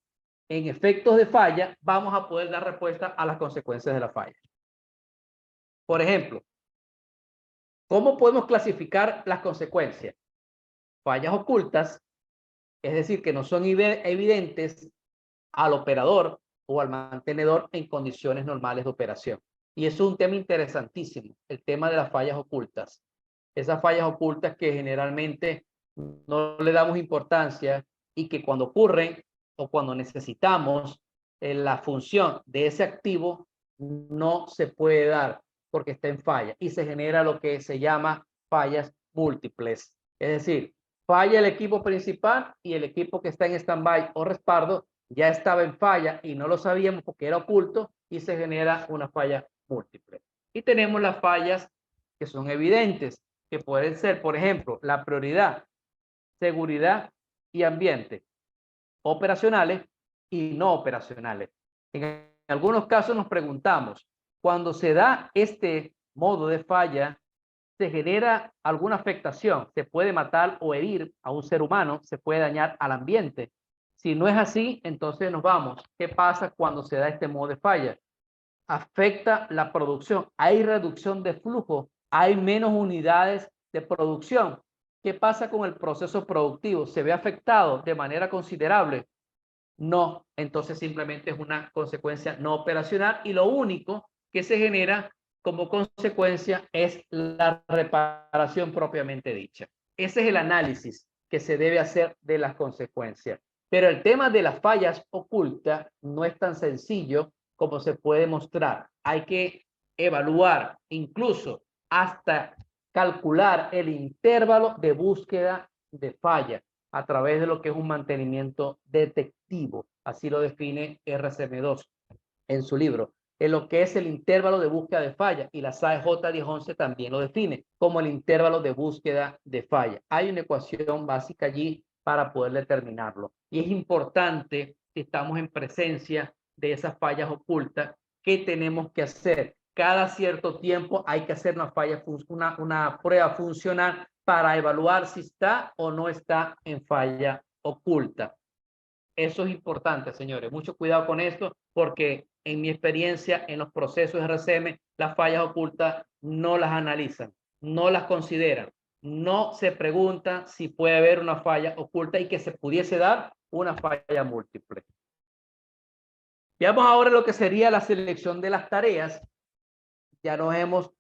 en efectos de falla, vamos a poder dar respuesta a las consecuencias de la falla. Por ejemplo, ¿cómo podemos clasificar las consecuencias? Fallas ocultas, es decir, que no son evidentes al operador o al mantenedor en condiciones normales de operación. Y eso es un tema interesantísimo, el tema de las fallas ocultas. Esas fallas ocultas que generalmente no le damos importancia y que cuando ocurren o cuando necesitamos la función de ese activo no se puede dar porque está en falla y se genera lo que se llama fallas múltiples. Es decir, falla el equipo principal y el equipo que está en stand-by o respaldo ya estaba en falla y no lo sabíamos porque era oculto y se genera una falla múltiple. Y tenemos las fallas que son evidentes, que pueden ser, por ejemplo, la prioridad, seguridad y ambiente, operacionales y no operacionales. En algunos casos nos preguntamos, cuando se da este modo de falla, ¿se genera alguna afectación? ¿Se puede matar o herir a un ser humano? ¿Se puede dañar al ambiente? Si no es así, entonces nos vamos. ¿Qué pasa cuando se da este modo de falla? Afecta la producción. Hay reducción de flujo. Hay menos unidades de producción. ¿Qué pasa con el proceso productivo? ¿Se ve afectado de manera considerable? No. Entonces simplemente es una consecuencia no operacional y lo único que se genera como consecuencia es la reparación propiamente dicha. Ese es el análisis que se debe hacer de las consecuencias. Pero el tema de las fallas ocultas no es tan sencillo como se puede mostrar. Hay que evaluar, incluso hasta calcular el intervalo de búsqueda de falla a través de lo que es un mantenimiento detectivo. Así lo define RCM2 en su libro, en lo que es el intervalo de búsqueda de falla, y la SAE J1011 también lo define como el intervalo de búsqueda de falla. Hay una ecuación básica allí para poder determinarlo. Y es importante, si estamos en presencia de esas fallas ocultas, ¿qué tenemos que hacer? Cada cierto tiempo hay que hacer una prueba funcional para evaluar si está o no está en falla oculta. Eso es importante, señores. Mucho cuidado con esto, porque en mi experiencia en los procesos de RCM, las fallas ocultas no las analizan, no las consideran, no se pregunta si puede haber una falla oculta y que se pudiese dar una falla múltiple. Veamos ahora lo que sería la selección de las tareas. Ya nos hemos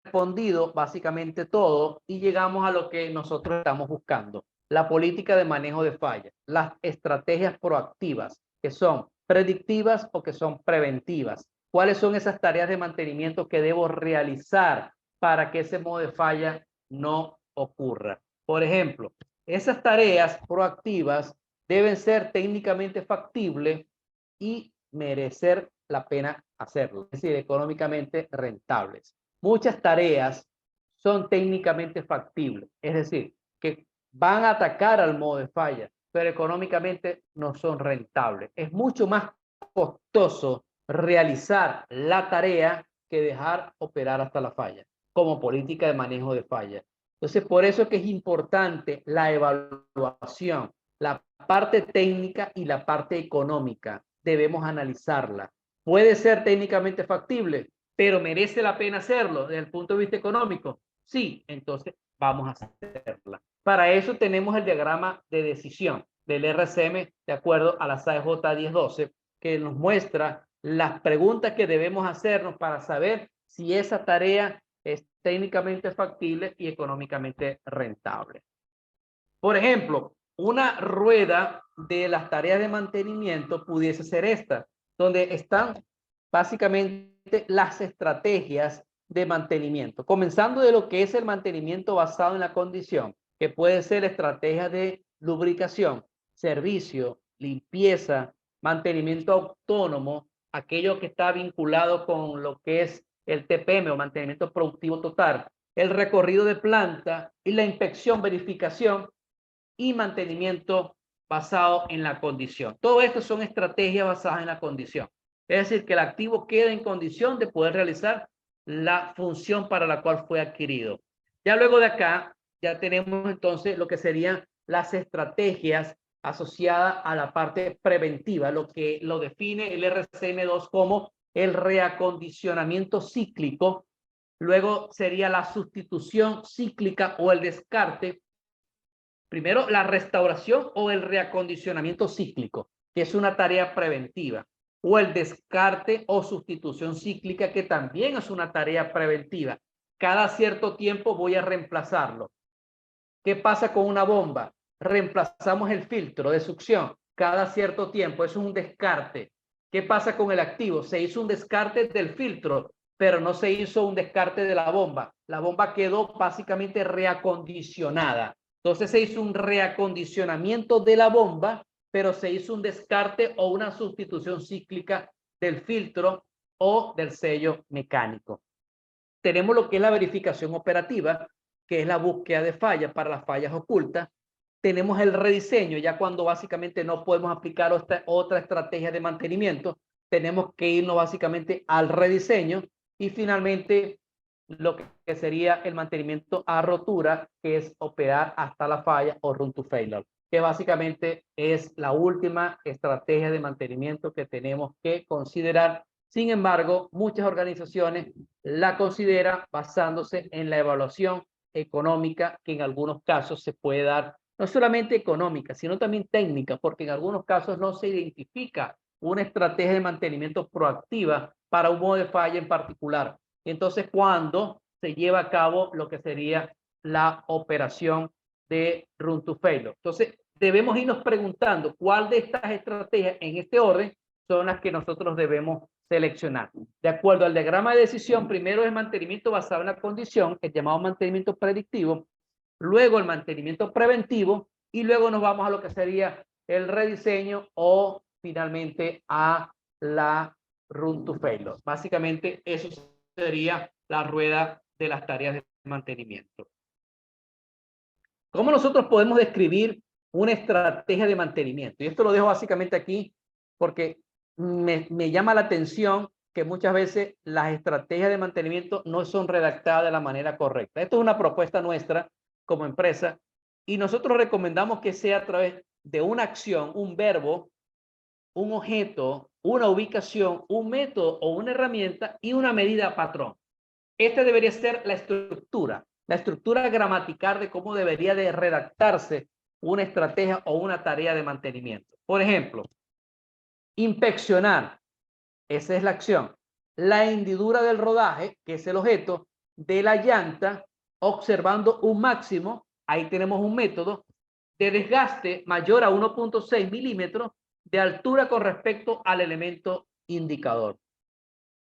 respondido básicamente todo y llegamos a lo que nosotros estamos buscando. La política de manejo de fallas, las estrategias proactivas, que son predictivas o que son preventivas. ¿Cuáles son esas tareas de mantenimiento que debo realizar para que ese modo de falla no ocurra? Por ejemplo, esas tareas proactivas deben ser técnicamente factibles y merecer la pena hacerlo, es decir, económicamente rentables. Muchas tareas son técnicamente factibles, es decir, que van a atacar al modo de falla, pero económicamente no son rentables. Es mucho más costoso realizar la tarea que dejar operar hasta la falla, como política de manejo de falla. Entonces, por eso es que es importante la evaluación, la parte técnica y la parte económica. Debemos analizarla. Puede ser técnicamente factible, pero merece la pena hacerlo desde el punto de vista económico. Sí, entonces vamos a hacerla. Para eso tenemos el diagrama de decisión del RCM de acuerdo a la SAE J1012, que nos muestra las preguntas que debemos hacernos para saber si esa tarea es técnicamente factible y económicamente rentable. Por ejemplo, una rueda de las tareas de mantenimiento pudiese ser esta, donde están básicamente las estrategias de mantenimiento, comenzando de lo que es el mantenimiento basado en la condición, que puede ser estrategias de lubricación, servicio, limpieza, mantenimiento autónomo, aquello que está vinculado con lo que es el TPM o mantenimiento productivo total, el recorrido de planta y la inspección, verificación y mantenimiento basado en la condición. Todo esto son estrategias basadas en la condición. Es decir, que el activo queda en condición de poder realizar la función para la cual fue adquirido. Ya luego de acá, ya tenemos entonces lo que serían las estrategias asociadas a la parte preventiva, lo que lo define el RCM2 como el reacondicionamiento cíclico. Luego sería la sustitución cíclica o el descarte. Primero, la restauración o el reacondicionamiento cíclico, que es una tarea preventiva, o el descarte o sustitución cíclica, que también es una tarea preventiva. Cada cierto tiempo voy a reemplazarlo. ¿Qué pasa con una bomba? Reemplazamos el filtro de succión cada cierto tiempo. Eso es un descarte. ¿Qué pasa con el activo? Se hizo un descarte del filtro, pero no se hizo un descarte de la bomba. La bomba quedó básicamente reacondicionada. Entonces se hizo un reacondicionamiento de la bomba, pero se hizo un descarte o una sustitución cíclica del filtro o del sello mecánico. Tenemos lo que es la verificación operativa, que es la búsqueda de fallas para las fallas ocultas. Tenemos el rediseño, ya cuando básicamente no podemos aplicar otra estrategia de mantenimiento, tenemos que irnos básicamente al rediseño. Y finalmente, lo que sería el mantenimiento a rotura, que es operar hasta la falla o run to failure, que básicamente es la última estrategia de mantenimiento que tenemos que considerar. Sin embargo, muchas organizaciones la consideran basándose en la evaluación económica, que en algunos casos se puede dar, no solamente económica, sino también técnica, porque en algunos casos no se identifica una estrategia de mantenimiento proactiva para un modo de falla en particular. Entonces, cuando se lleva a cabo lo que sería la operación de run to failure. Entonces, debemos irnos preguntando cuál de estas estrategias en este orden son las que nosotros debemos seleccionar. De acuerdo al diagrama de decisión, primero es mantenimiento basado en la condición, el llamado mantenimiento predictivo. luego el mantenimiento preventivo y luego nos vamos a lo que sería el rediseño o finalmente a la run to failure. Básicamente eso sería la rueda de las tareas de mantenimiento. ¿Cómo nosotros podemos describir una estrategia de mantenimiento? Y esto lo dejo básicamente aquí porque me llama la atención que muchas veces las estrategias de mantenimiento no son redactadas de la manera correcta. Esto es una propuesta nuestra como empresa y nosotros recomendamos que sea a través de una acción, un verbo, un objeto, una ubicación, un método o una herramienta y una medida patrón. Esta debería ser la estructura gramatical de cómo debería de redactarse una estrategia o una tarea de mantenimiento. Por ejemplo, inspeccionar, esa es la acción. La hendidura del rodaje, que es el objeto, de la llanta, observando un máximo, ahí tenemos un método, de desgaste mayor a 1.6 milímetros de altura con respecto al elemento indicador.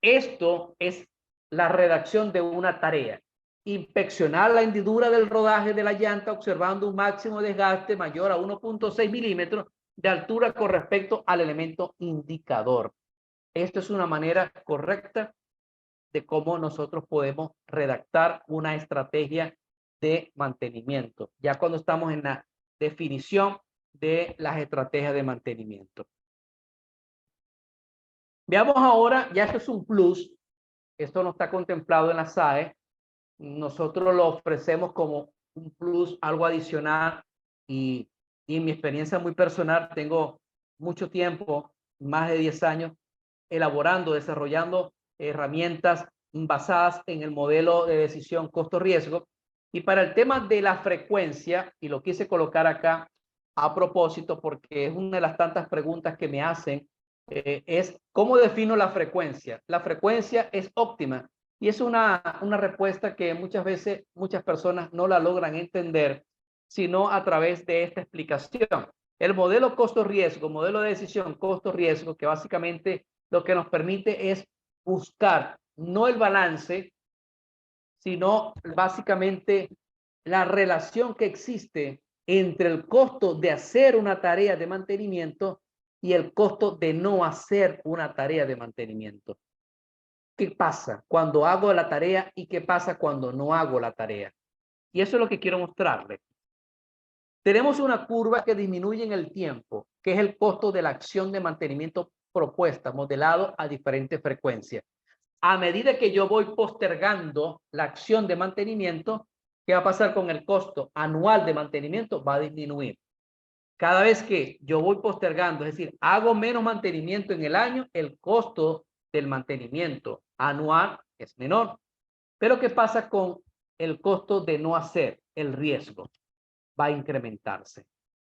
Esto es la redacción de una tarea. Inspeccionar la hendidura del rodaje de la llanta observando un máximo desgaste mayor a 1.6 milímetros de altura con respecto al elemento indicador. Esto es una manera correcta de cómo nosotros podemos redactar una estrategia de mantenimiento, ya cuando estamos en la definición de las estrategias de mantenimiento. Veamos ahora, ya esto es un plus, esto no está contemplado en la SAE, nosotros lo ofrecemos como un plus, algo adicional y en mi experiencia muy personal tengo mucho tiempo, más de 10 años, elaborando, desarrollando herramientas basadas en el modelo de decisión costo-riesgo. Y para el tema de la frecuencia, y lo quise colocar acá a propósito porque es una de las tantas preguntas que me hacen, es ¿cómo defino la frecuencia? La frecuencia es óptima y es una respuesta que muchas veces muchas personas no la logran entender, sino a través de esta explicación. El modelo costo-riesgo, modelo de decisión costo-riesgo, que básicamente lo que nos permite es buscar no el balance, sino básicamente la relación que existe entre el costo de hacer una tarea de mantenimiento y el costo de no hacer una tarea de mantenimiento. ¿Qué pasa cuando hago la tarea y qué pasa cuando no hago la tarea? Y eso es lo que quiero mostrarles. Tenemos una curva que disminuye en el tiempo, que es el costo de la acción de mantenimiento propuesta, modelado a diferentes frecuencias. A medida que yo voy postergando la acción de mantenimiento, ¿qué va a pasar con el costo anual de mantenimiento? Va a disminuir. Cada vez que yo voy postergando, es decir, hago menos mantenimiento en el año, el costo del mantenimiento anual es menor. Pero ¿qué pasa con el costo de no hacer? El riesgo va a incrementarse.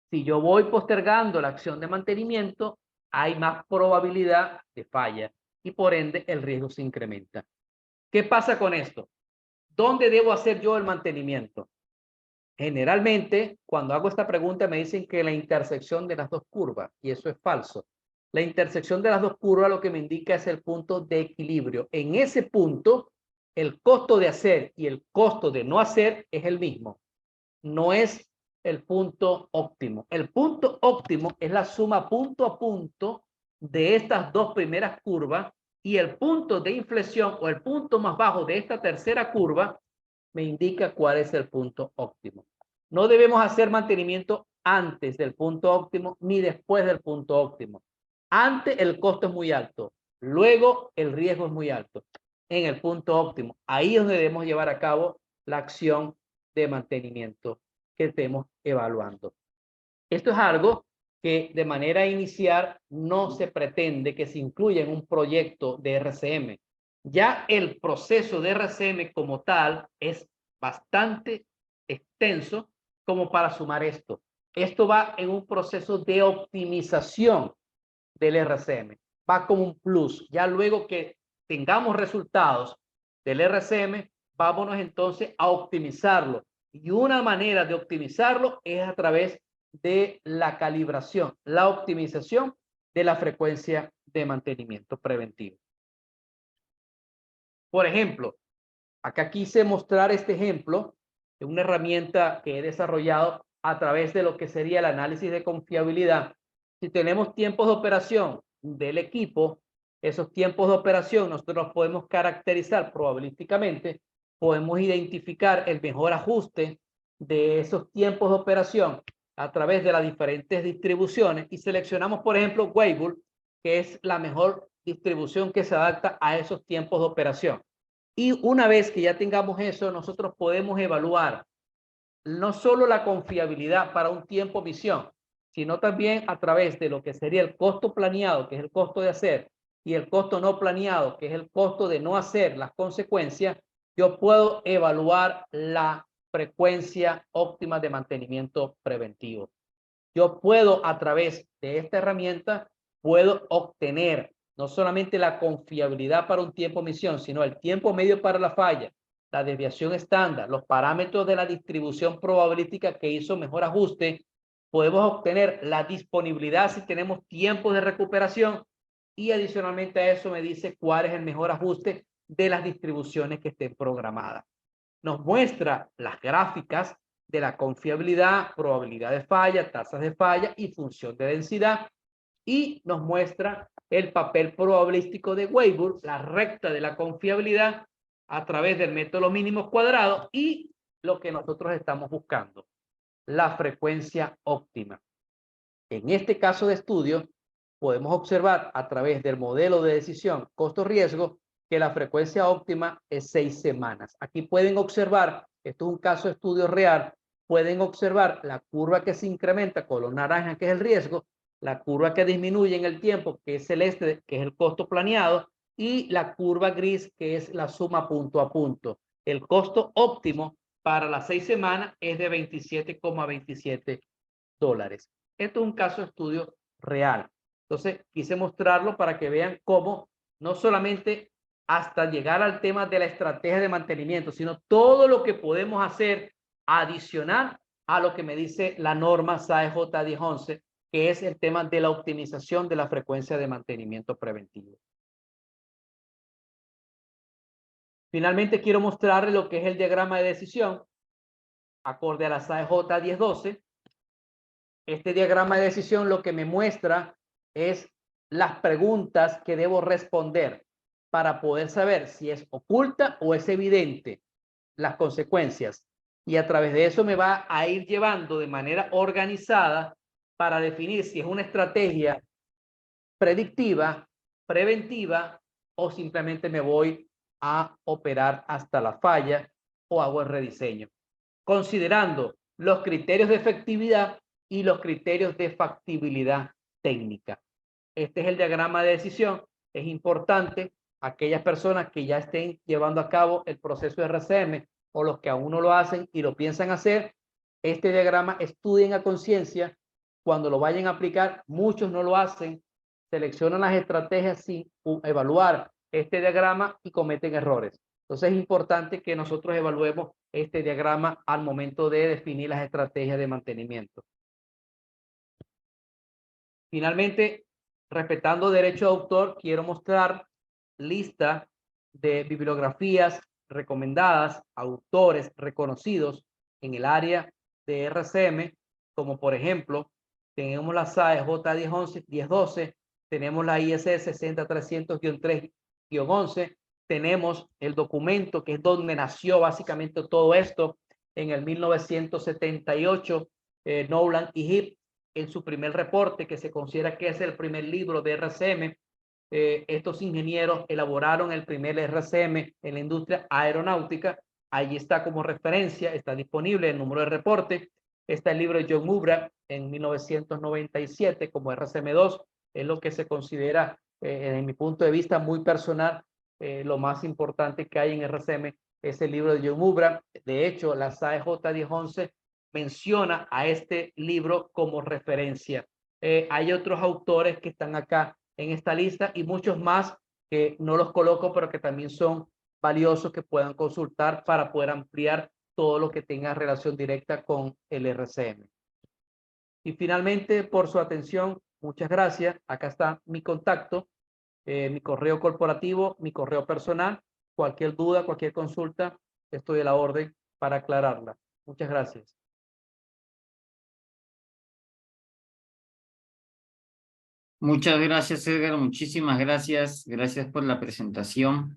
Si yo voy postergando la acción de mantenimiento, hay más probabilidad de falla y por ende el riesgo se incrementa. ¿Qué pasa con esto? ¿Dónde debo hacer yo el mantenimiento? Generalmente, cuando hago esta pregunta me dicen que la intersección de las dos curvas, y eso es falso. La intersección de las dos curvas lo que me indica es el punto de equilibrio. En ese punto, el costo de hacer y el costo de no hacer es el mismo. No es el punto óptimo. El punto óptimo es la suma punto a punto de estas dos primeras curvas y el punto de inflexión o el punto más bajo de esta tercera curva me indica cuál es el punto óptimo. No debemos hacer mantenimiento antes del punto óptimo ni después del punto óptimo. Antes el costo es muy alto, luego el riesgo es muy alto. En el punto óptimo, ahí es donde debemos llevar a cabo la acción de mantenimiento que estemos evaluando. Esto es algo que de manera inicial no se pretende que se incluya en un proyecto de RCM. Ya el proceso de RCM como tal es bastante extenso como para sumar esto. Esto va en un proceso de optimización del RCM. Va como un plus. Ya luego que tengamos resultados del RCM, vámonos entonces a optimizarlo. Y una manera de optimizarlo es a través de la calibración, la optimización de la frecuencia de mantenimiento preventivo. Por ejemplo, acá quise mostrar este ejemplo una herramienta que he desarrollado a través de lo que sería el análisis de confiabilidad. Si tenemos tiempos de operación del equipo, esos tiempos de operación nosotros los podemos caracterizar probabilísticamente, podemos identificar el mejor ajuste de esos tiempos de operación a través de las diferentes distribuciones y seleccionamos, por ejemplo, Weibull, que es la mejor distribución que se adapta a esos tiempos de operación. Y una vez que ya tengamos eso, nosotros podemos evaluar no solo la confiabilidad para un tiempo misión, sino también a través de lo que sería el costo planeado, que es el costo de hacer, y el costo no planeado, que es el costo de no hacer, las consecuencias, yo puedo evaluar la frecuencia óptima de mantenimiento preventivo. Yo puedo, a través de esta herramienta, puedo obtener no solamente la confiabilidad para un tiempo misión, sino el tiempo medio para la falla, la desviación estándar, los parámetros de la distribución probabilística que hizo mejor ajuste. Podemos obtener la disponibilidad si tenemos tiempos de recuperación y adicionalmente a eso me dice cuál es el mejor ajuste de las distribuciones que estén programadas. Nos muestra las gráficas de la confiabilidad, probabilidad de falla, tasas de falla y función de densidad. Y nos muestra el papel probabilístico de Weibull, la recta de la confiabilidad a través del método mínimos cuadrados y lo que nosotros estamos buscando, la frecuencia óptima. En este caso de estudio, podemos observar a través del modelo de decisión costo-riesgo que la frecuencia óptima es 6 semanas. Aquí pueden observar, esto es un caso de estudio real, pueden observar la curva que se incrementa color naranja, que es el riesgo, la curva que disminuye en el tiempo, que es celeste, que es el costo planeado, y la curva gris, que es la suma punto a punto. El costo óptimo para las 6 semanas es de $27,27. Esto es un caso de estudio real. Entonces, quise mostrarlo para que vean cómo no solamente hasta llegar al tema de la estrategia de mantenimiento, sino todo lo que podemos hacer adicional a lo que me dice la norma SAE J1011, que es el tema de la optimización de la frecuencia de mantenimiento preventivo. Finalmente, quiero mostrarles lo que es el diagrama de decisión acorde a la SAE J1012. Este diagrama de decisión lo que me muestra es las preguntas que debo responder para poder saber si es oculta o es evidente las consecuencias. Y a través de eso me va a ir llevando de manera organizada para definir si es una estrategia predictiva, preventiva o simplemente me voy a operar hasta la falla o hago el rediseño. Considerando los criterios de efectividad y los criterios de factibilidad técnica. Este es el diagrama de decisión. Es importante aquellas personas que ya estén llevando a cabo el proceso de RCM o los que aún no lo hacen y lo piensan hacer, este diagrama estudien a conciencia. Cuando lo vayan a aplicar, muchos no lo hacen, seleccionan las estrategias sin evaluar este diagrama y cometen errores. Entonces es importante que nosotros evaluemos este diagrama al momento de definir las estrategias de mantenimiento. Finalmente, respetando derecho de autor, quiero mostrar lista de bibliografías recomendadas, autores reconocidos en el área de RCM, como por ejemplo, tenemos la SAE J1011, tenemos la ISE 60300-3-11, tenemos el documento que es donde nació básicamente todo esto en el 1978, Nolan y Heap, en su primer reporte, que se considera que es el primer libro de RCM. Estos ingenieros elaboraron el primer RCM en la industria aeronáutica. Allí está como referencia, está disponible el número de reporte. Está el libro de John Mubra en 1997 como RCM2. Es lo que se considera, en mi punto de vista muy personal, lo más importante que hay en RCM es el libro de John Mubra. De hecho, la SAE J1011 menciona a este libro como referencia. Hay otros autores que están acá en esta lista y muchos más que no los coloco, pero que también son valiosos que puedan consultar para poder ampliar todo lo que tenga relación directa con el RCM. Y finalmente, por su atención, muchas gracias. Acá está mi contacto, mi correo corporativo, mi correo personal. Cualquier duda, cualquier consulta, estoy a la orden para aclararla. Muchas gracias. Muchas gracias, Edgar. Muchísimas gracias. Gracias por la presentación.